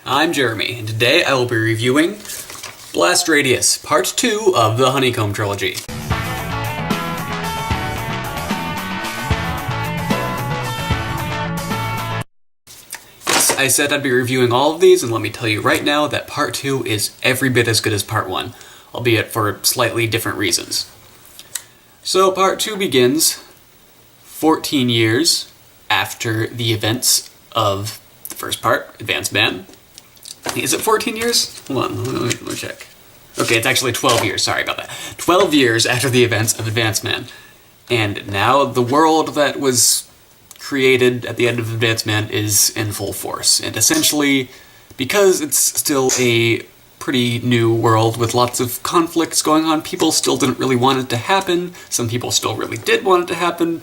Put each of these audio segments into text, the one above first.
I'm Jeremy, and today I will be reviewing Blast Radius, Part 2 of the Honeycomb Trilogy. Yes, I said I'd be reviewing all of these, and let me tell you right now that Part 2 is every bit as good as Part 1, albeit for slightly different reasons. So Part 2 begins 14 years after the events of the first part, Advanced Man. Is it 14 years? Hold on, let me check. Okay, it's actually 12 years, sorry about that. 12 years after the events of Advanced Man. And now the world that was created at the end of Advanced Man is in full force. And essentially, because it's still a pretty new world with lots of conflicts going on, people still didn't really want it to happen. Some people still really did want it to happen.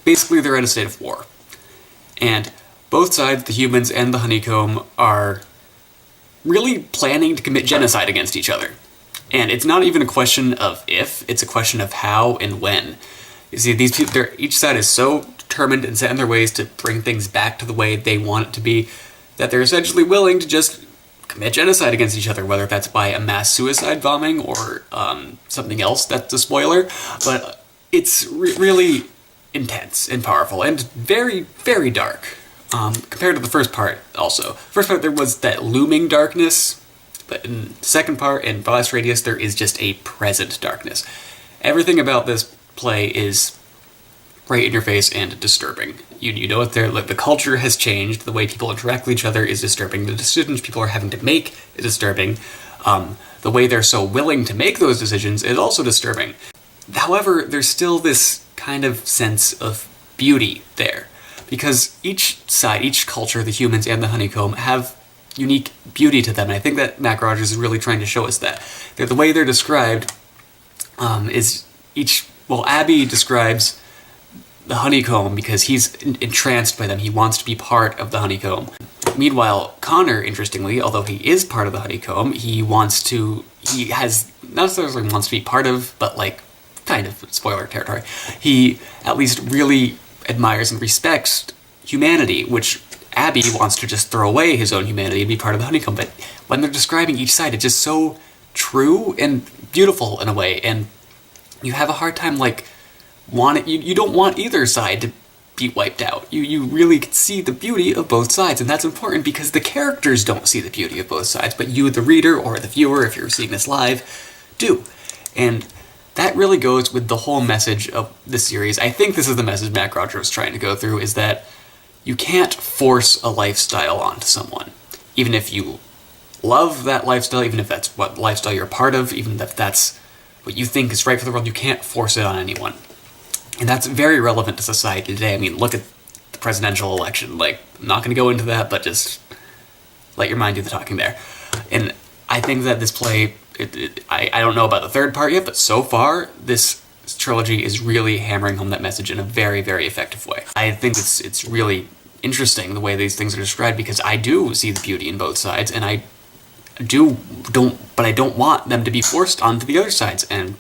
Basically, they're in a state of war. And both sides, the humans and the Honeycomb, are really planning to commit genocide against each other. And it's not even a question of if, it's a question of how and when. You see, these people, each side is so determined and set in their ways to bring things back to the way they want it to be, that they're essentially willing to just commit genocide against each other, whether that's by a mass suicide bombing or something else that's a spoiler. But it's really intense and powerful and very, very dark. Compared to the first part, also. First part, there was that looming darkness, but in the second part, in Blast Radius, there is just a present darkness. Everything about this play is right in your face and disturbing. You know it there, like, the culture has changed, the way people interact with each other is disturbing, the decisions people are having to make is disturbing, the way they're so willing to make those decisions is also disturbing. However, there's still this kind of sense of beauty there. Because each side, each culture, the humans and the Honeycomb, have unique beauty to them, and I think that Mac Rogers is really trying to show us that. The way they're described is each... Well, Abby describes the Honeycomb because he's entranced by them. He wants to be part of the Honeycomb. Meanwhile, Connor, interestingly, although he is part of the Honeycomb, he has, not necessarily wants to be part of, but like, kind of spoiler territory. He at least really admires and respects humanity, which Abby wants to just throw away his own humanity and be part of the Honeycomb. But when they're describing each side, it's just so true and beautiful in a way, and you have a hard time, like, you don't want either side to be wiped out. You really can see the beauty of both sides, and that's important because the characters don't see the beauty of both sides, but you, the reader, or the viewer, if you're seeing this live, do. And that really goes with the whole message of the series. I think this is the message Mac Rogers was trying to go through, is that you can't force a lifestyle onto someone. Even if you love that lifestyle, even if that's what lifestyle you're a part of, even if that's what you think is right for the world, you can't force it on anyone. And that's very relevant to society today. I mean, look at the presidential election. Like, I'm not going to go into that, but just let your mind do the talking there. And I think that this play... I don't know about the third part yet, but so far, this trilogy is really hammering home that message in a very, very effective way. I think it's really interesting the way these things are described, because I do see the beauty in both sides, and I don't want them to be forced onto the other sides. And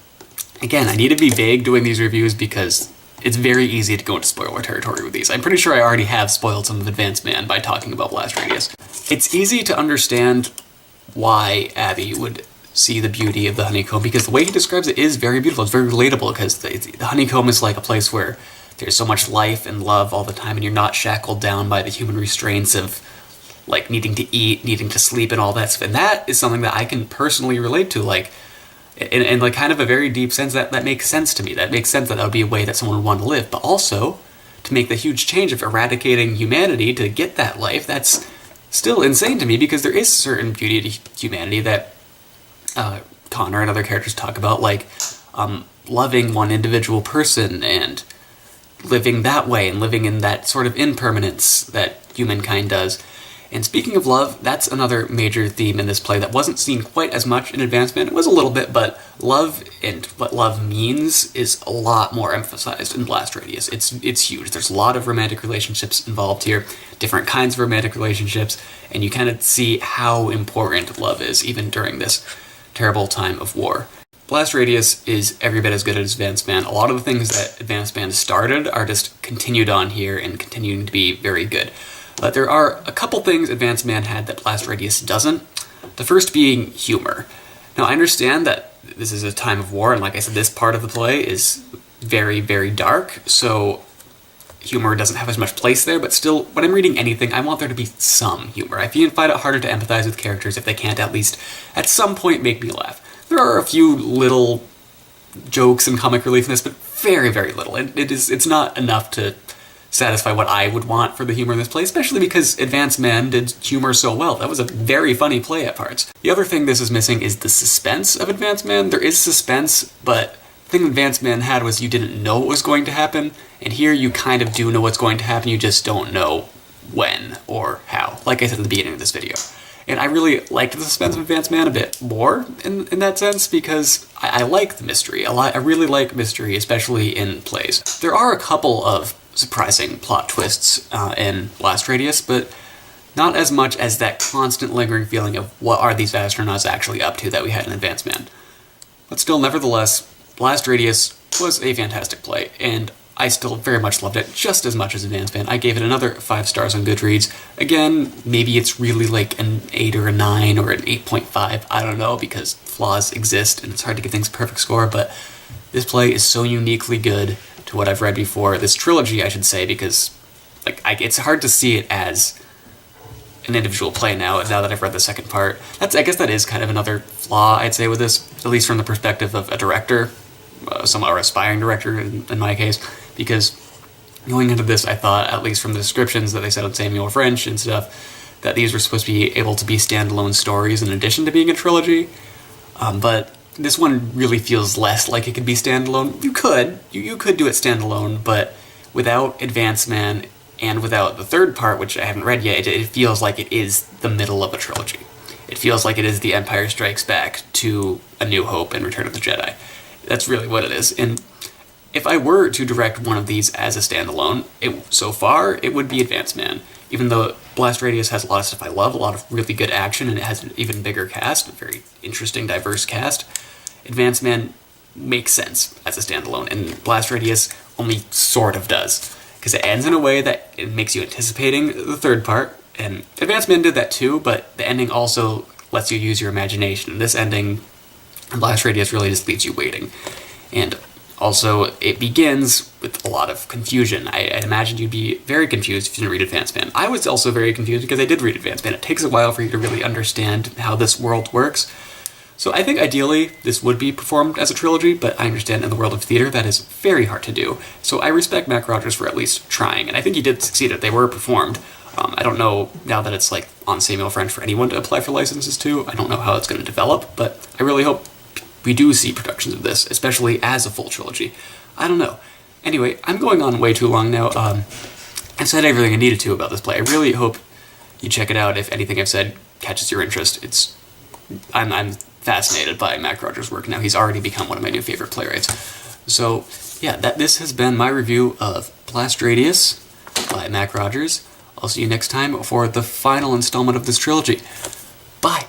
again, I need to be vague doing these reviews because it's very easy to go into spoiler territory with these. I'm pretty sure I already have spoiled some of Advanced Man by talking about Blast Radius. It's easy to understand why Abby would see the beauty of the Honeycomb, because the way he describes it is very beautiful. It's very relatable, because the Honeycomb is like a place where there's so much life and love all the time, and you're not shackled down by the human restraints of, like, needing to eat, needing to sleep, and all that stuff. And that is something that I can personally relate to, like, in like kind of a very deep sense. That makes sense to me. That makes sense that would be a way that someone would want to live. But also, to make the huge change of eradicating humanity to get that life, that's still insane to me, because there is certain beauty to humanity that Connor and other characters talk about, like loving one individual person and living that way and living in that sort of impermanence that humankind does. And speaking of love, that's another major theme in this play that wasn't seen quite as much in Advanced Man. It was a little bit, but love and what love means is a lot more emphasized in Blast Radius. It's huge. There's a lot of romantic relationships involved here, different kinds of romantic relationships, and you kind of see how important love is, even during this terrible time of war. Blast Radius is every bit as good as Advanced Man. A lot of the things that Advanced Man started are just continued on here and continuing to be very good. But there are a couple things Advanced Man had that Blast Radius doesn't. The first being humor. Now, I understand that this is a time of war, and like I said, this part of the play is very, very dark, so humor doesn't have as much place there, but still, when I'm reading anything, I want there to be some humor. I find it harder to empathize with characters if they can't at least, at some point, make me laugh. There are a few little jokes and comic relief in this, but very, very little. It's not enough to satisfy what I would want for the humor in this play, especially because Advanced Man did humor so well. That was a very funny play at parts. The other thing this is missing is the suspense of Advanced Man. There is suspense, but the thing Advanced Man had was you didn't know what was going to happen, and here you kind of do know what's going to happen, you just don't know when or how, like I said at the beginning of this video. And I really liked the suspense of Advanced Man a bit more in that sense, because I like the mystery a lot. I really like mystery, especially in plays. There are a couple of surprising plot twists in Blast Radius, but not as much as that constant lingering feeling of what are these astronauts actually up to that we had in Advanced Man. But still, nevertheless, Blast Radius was a fantastic play, and I still very much loved it, just as much as Advanced Man. I gave it another 5 stars on Goodreads. Again, maybe it's really like an 8 or a 9 or an 8.5, I don't know, because flaws exist and it's hard to give things a perfect score, but this play is so uniquely good to what I've read before. This trilogy, I should say, because it's hard to see it as an individual play now that I've read the second part. I guess that is kind of another flaw, I'd say, with this, at least from the perspective of a director, or aspiring director in my case, because going into this, I thought, at least from the descriptions that they said on Samuel French and stuff, that these were supposed to be able to be standalone stories in addition to being a trilogy, but this one really feels less like it could be standalone. You could do it standalone, but without Advanced Man and without the third part, which I haven't read yet, it feels like it is the middle of a trilogy. It feels like it is The Empire Strikes Back to A New Hope and Return of the Jedi. That's really what it is. And if I were to direct one of these as a standalone, so far, it would be Advanced Man. Even though Blast Radius has a lot of stuff I love, a lot of really good action, and it has an even bigger cast, a very interesting, diverse cast, Advanced Man makes sense as a standalone, and Blast Radius only sort of does, because it ends in a way that it makes you anticipating the third part, and Advanced Man did that too, but the ending also lets you use your imagination, and this ending in Blast Radius really just leaves you waiting. And also, it begins with a lot of confusion. I'd imagine you'd be very confused if you didn't read Advanced Man. I was also very confused because I did read Advanced Man. It takes a while for you to really understand how this world works. So I think ideally this would be performed as a trilogy, but I understand in the world of theater that is very hard to do. So I respect Mac Rogers for at least trying, and I think he did succeed. They were performed. I don't know now that it's on Samuel French for anyone to apply for licenses to. I don't know how it's going to develop, but I really hope we do see productions of this, especially as a full trilogy. I don't know. Anyway, I'm going on way too long now. I've said everything I needed to about this play. I really hope you check it out if anything I've said catches your interest. I'm fascinated by Mac Rogers' work now. He's already become one of my new favorite playwrights. So, yeah, this has been my review of Blast Radius by Mac Rogers. I'll see you next time for the final installment of this trilogy. Bye!